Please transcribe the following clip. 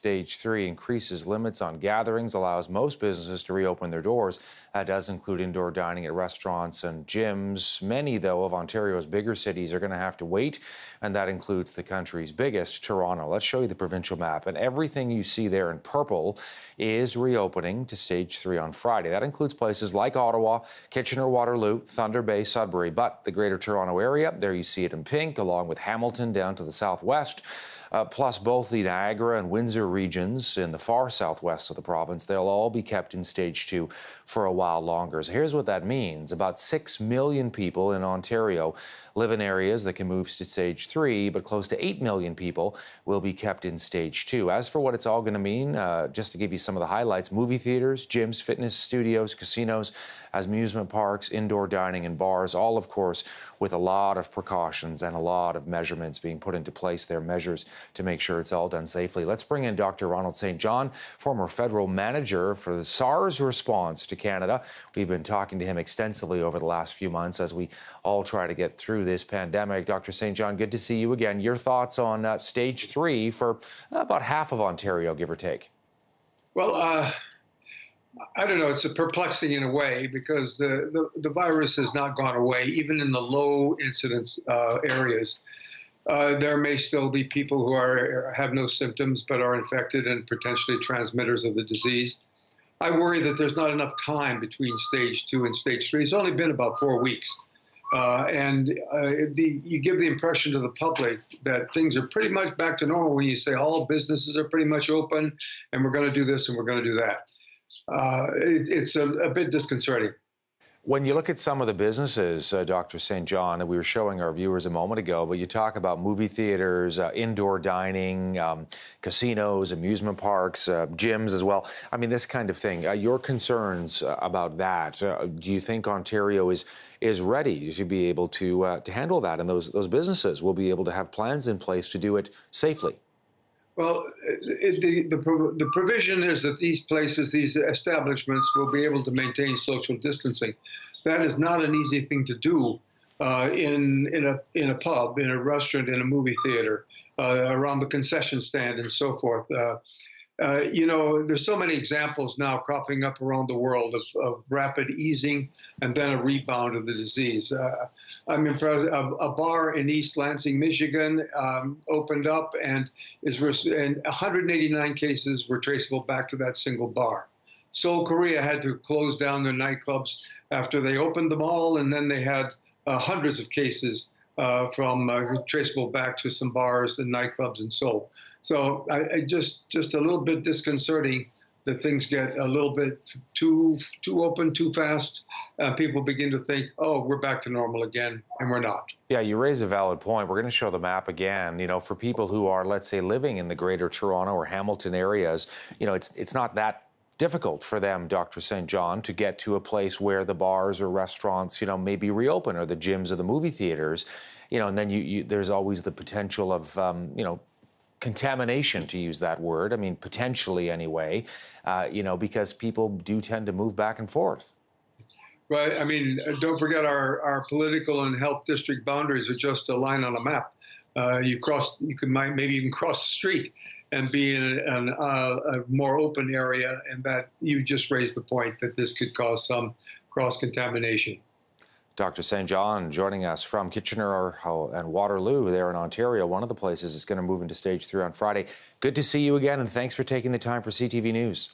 Stage 3 increases limits on gatherings, allows most businesses to reopen their doors. That does include indoor dining at restaurants and gyms. Many, though, of Ontario's bigger cities are going to have to wait, and that includes the country's biggest, Toronto. Let's show you the provincial map, and everything you see there in purple is reopening to Stage 3 on Friday. That includes places like Ottawa, Kitchener, Waterloo, Thunder Bay, Sudbury, but the Greater Toronto Area, there you see it in pink, along with Hamilton down to the southwest. Plus both the Niagara and Windsor regions in the far southwest of the province, they'll all be kept in Stage 2 for a while longer. So here's what that means. About 6 million people in Ontario live in areas that can move to Stage 3, but close to 8 million people will be kept in Stage 2. As for what it's all going to mean, just to give you some of the highlights, movie theaters, gyms, fitness studios, casinos, amusement parks, indoor dining and bars, all, of course, with a lot of precautions and a lot of measurements being put into place there, measures to make sure it's all done safely. Let's bring in Dr. Ronald St, former federal manager for the SARS response to Canada. We've been talking to him extensively over the last few months as we all try to get through this pandemic. Dr. St. Good to see you again. Your thoughts on Stage 3 for about half of Ontario, give or take? Well, I don't know. It's a perplexing in a way because the virus has not gone away, even in the low incidence areas. There may still be people who have no symptoms but are infected and potentially transmitters of the disease. I worry that there's not enough time between Stage 2 and Stage 3. It's only been about 4 weeks. You give the impression to the public that things are pretty much back to normal when you say all businesses are pretty much open and we're going to do this and we're going to do that. It's a bit disconcerting. When you look at some of the businesses, Dr. St. John, that we were showing our viewers a moment ago, but you talk about movie theaters, indoor dining, casinos, amusement parks, gyms as well. I mean, this kind of thing. Your concerns about that, do you think Ontario is ready to be able to handle that, and those businesses will be able to have plans in place to do it safely? Well, the provision is that these places, these establishments, will be able to maintain social distancing. That is not an easy thing to do in a pub, in a restaurant, in a movie theater, around the concession stand, and so forth. There's so many examples now cropping up around the world of rapid easing and then a rebound of the disease. I'm impressed. A bar in East Lansing, Michigan, opened up and 189 cases were traceable back to that single bar. Seoul, Korea had to close down their nightclubs after they opened them all, and then they had hundreds of cases traceable back to some bars and nightclubs in Seoul. So I just a little bit disconcerting that things get a little bit too open too fast. People begin to think, oh, we're back to normal again, and we're not. Yeah, you raise a valid point. We're going to show the map again. You know, for people who are, let's say, living in the Greater Toronto or Hamilton areas, you know, it's not that difficult for them, Dr. St. to get to a place where the bars or restaurants, you know, maybe reopen, or the gyms or the movie theaters, you know, and then there's always the potential of, you know, contamination, to use that word. I mean, potentially anyway, you know, because people do tend to move back and forth. Right. I mean, don't forget our political and health district boundaries are just a line on a map. You maybe even cross the street and be in a more open area, and that you just raised the point that this could cause some cross-contamination. Dr. St. joining us from Kitchener and Waterloo there in Ontario, one of the places that's going to move into Stage 3 on Friday. Good to see you again, and thanks for taking the time for CTV News.